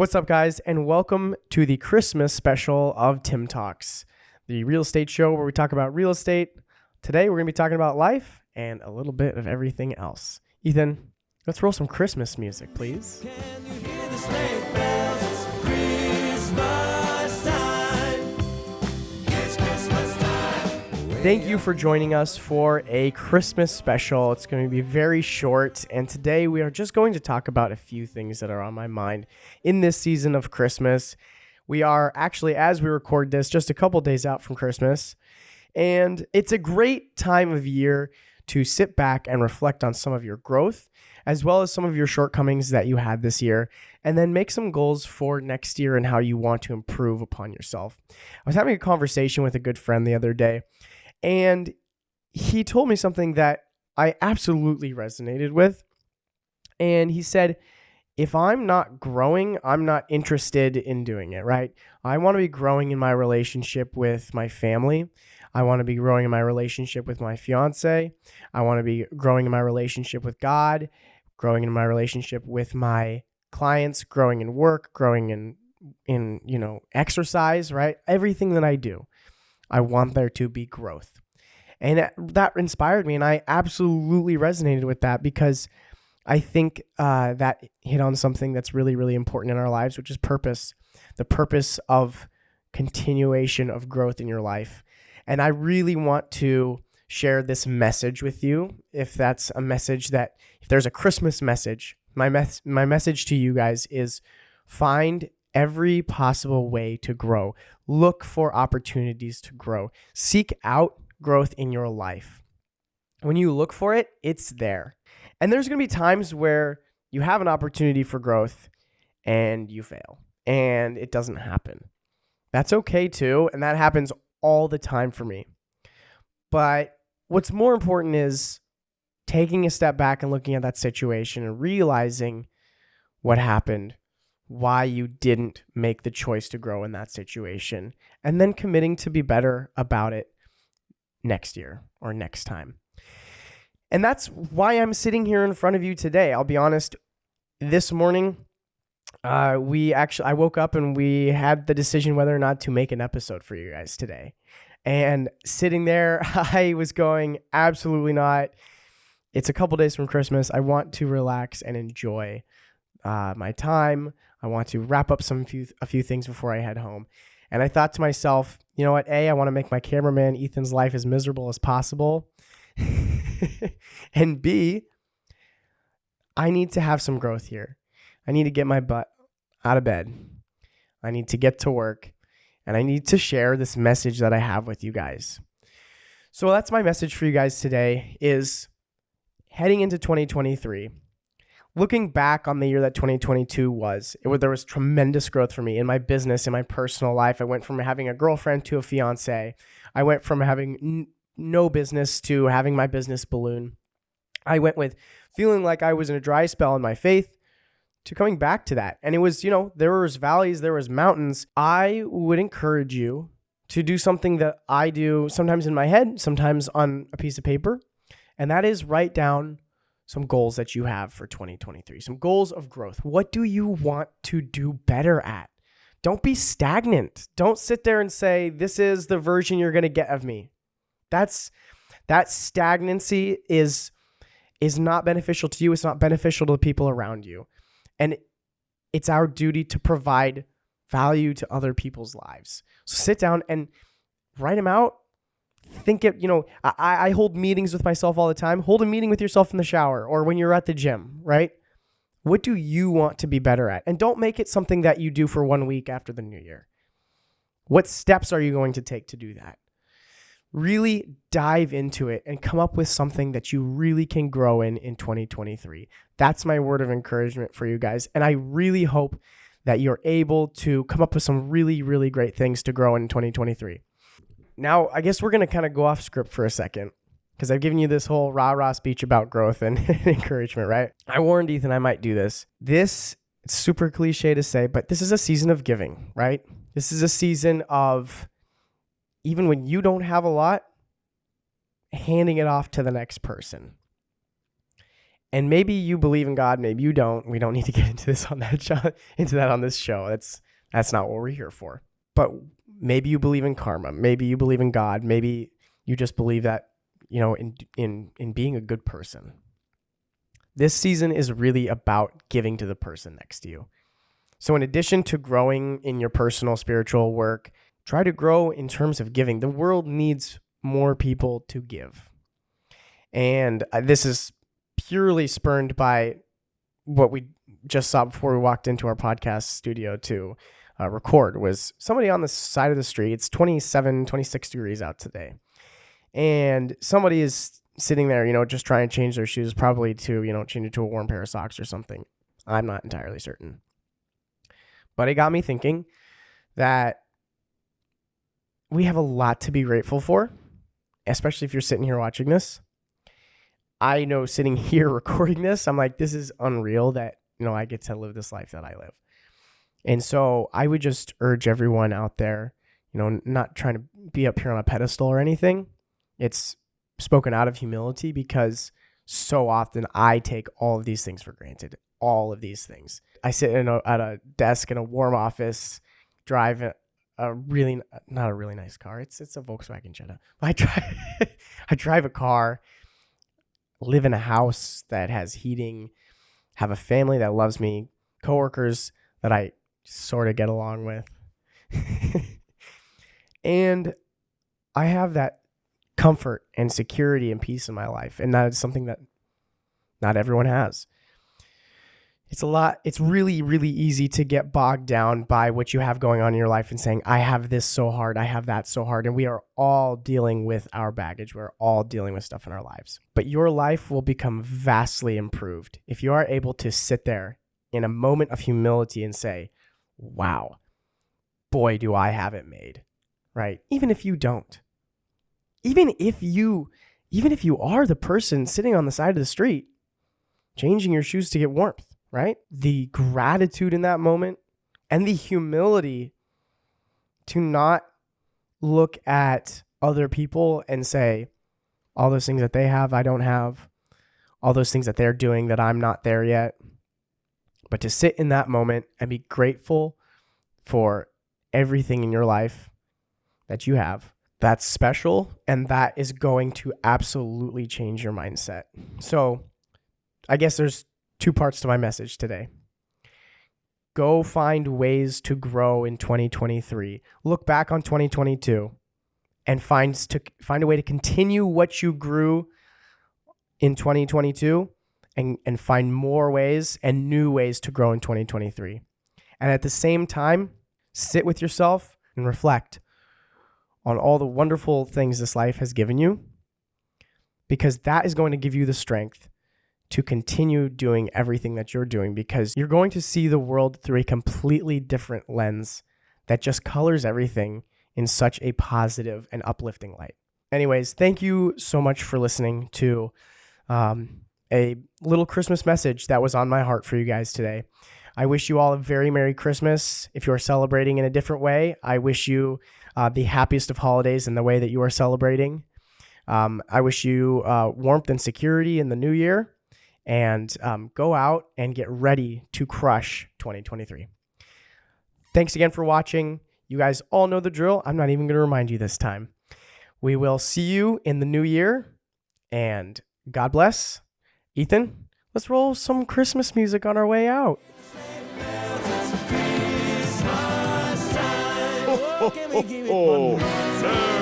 What's up, guys, and welcome to the Christmas special of TimToks, the real estate show where we talk about real estate. Today, we're going to be talking about life and a little bit of everything else. Ethan, let's roll some Christmas music, please. Can you hear the sleigh bells? It's Christmas time. It's Christmas time. Thank you for joining us for a Christmas special. It's going to be very short, and today we are just going to talk about a few things that are on my mind in this season of Christmas. We are actually, as we record this, just a couple days out from Christmas, and it's a great time of year to sit back and reflect on some of your growth, as well as some of your shortcomings that you had this year, and then make some goals for next year and how you want to improve upon yourself. I was having a conversation with a good friend the other day, and he told me something that I absolutely resonated with. And he said, if I'm not growing, I'm not interested in doing it, right? I want to be growing in my relationship with my family. I want to be growing in my relationship with my fiance. I want to be growing in my relationship with God, growing in my relationship with my clients, growing in work, growing in exercise, right? Everything that I do, I want there to be growth. And that inspired me, and I absolutely resonated with that because I think that hit on something that's really, really important in our lives, which is purpose, the purpose of continuation of growth in your life. And I really want to share this message with you. If that's a message if there's a Christmas message, my message to you guys is find every possible way to grow. Look for opportunities to grow. Seek out growth in your life. When you look for it, it's there. And there's going to be times where you have an opportunity for growth and you fail and it doesn't happen. That's okay too. And that happens all the time for me. But what's more important is taking a step back and looking at that situation and realizing what happened, why you didn't make the choice to grow in that situation, and then committing to be better about it next year or next time. And that's why I'm sitting here in front of you today. I'll be honest, this morning, I woke up and we had the decision whether or not to make an episode for you guys today. And sitting there, I was going, absolutely not. It's a couple days from Christmas. I want to relax and enjoy my time. I want to wrap up a few things before I head home. And I thought to myself, you know what? I want to make my cameraman Ethan's life as miserable as possible. And B, I need to have some growth here. I need to get my butt out of bed. I need to get to work. And I need to share this message that I have with you guys. So that's my message for you guys today is heading into 2023. Looking back on the year that 2022 there was tremendous growth for me in my business, in my personal life. I went from having a girlfriend to a fiance. I went from having no business to having my business balloon. I went with feeling like I was in a dry spell in my faith to coming back to that. And it was, there was valleys, there was mountains. I would encourage you to do something that I do sometimes in my head, sometimes on a piece of paper. And that is write down some goals that you have for 2023, some goals of growth. What do you want to do better at? Don't be stagnant. Don't sit there and say, this is the version you're going to get of me. That stagnancy is not beneficial to you. It's not beneficial to the people around you. And it's our duty to provide value to other people's lives. So sit down and write them out. Think it, I hold meetings with myself all the time. Hold a meeting with yourself in the shower or when you're at the gym, right? What do you want to be better at? And don't make it something that you do for 1 week after the new year. What steps are you going to take to do that? Really dive into it and come up with something that you really can grow in 2023. That's my word of encouragement for you guys. And I really hope that you're able to come up with some really, really great things to grow in 2023. Now, I guess we're going to kind of go off script for a second because I've given you this whole rah-rah speech about growth and encouragement, right? I warned Ethan I might do this. It's super cliche to say, but this is a season of giving, right? This is a season of, even when you don't have a lot, handing it off to the next person. And maybe you believe in God, maybe you don't. We don't need to get into this on that show, into that on this show. That's not what we're here for. But maybe you believe in karma. Maybe you believe in God. Maybe you just believe that, in being a good person. This season is really about giving to the person next to you. So in addition to growing in your personal spiritual work, try to grow in terms of giving. The world needs more people to give. And this is purely spurned by what we just saw before we walked into our podcast studio to record. Was somebody on the side of the street. It's 27, 26 degrees out today. And somebody is sitting there, just trying to change their shoes, probably to, change it to a warm pair of socks or something. I'm not entirely certain. But it got me thinking that we have a lot to be grateful for, especially if you're sitting here watching this. I know sitting here recording this, I'm like, this is unreal that, I get to live this life that I live. And so I would just urge everyone out there, not trying to be up here on a pedestal or anything. It's spoken out of humility because so often I take all of these things for granted. All of these things. I sit at a desk in a warm office, drive a really, not a really nice car. It's a Volkswagen Jetta. I drive a car, live in a house that has heating, have a family that loves me, coworkers that I sort of get along with. And I have that comfort and security and peace in my life. And that is something that not everyone has. It's really, really easy to get bogged down by what you have going on in your life and saying, I have this so hard, I have that so hard. And we are all dealing with our baggage. We're all dealing with stuff in our lives. But your life will become vastly improved if you are able to sit there in a moment of humility and say, wow, boy, do I have it made, right? Even if you don't. Even if you are the person sitting on the side of the street, changing your shoes to get warmth, right? The gratitude in that moment and the humility to not look at other people and say, all those things that they have, I don't have. All those things that they're doing that I'm not there yet. But to sit in that moment and be grateful for everything in your life that you have, that's special, and that is going to absolutely change your mindset. So I guess there's two parts to my message today. Go find ways to grow in 2023. Look back on 2022 and find a way to continue what you grew in 2022 and find more ways and new ways to grow in 2023. And at the same time, sit with yourself and reflect on all the wonderful things this life has given you, because that is going to give you the strength to continue doing everything that you're doing, because you're going to see the world through a completely different lens that just colors everything in such a positive and uplifting light. Anyways, thank you so much for listening to a little Christmas message that was on my heart for you guys today. I wish you all a very Merry Christmas. If you are celebrating in a different way, I wish you the happiest of holidays in the way that you are celebrating. I wish you warmth and security in the new year, and go out and get ready to crush 2023. Thanks again for watching. You guys all know the drill. I'm not even going to remind you this time. We will see you in the new year, and God bless. Ethan, let's roll some Christmas music on our way out. Can we give it one more time?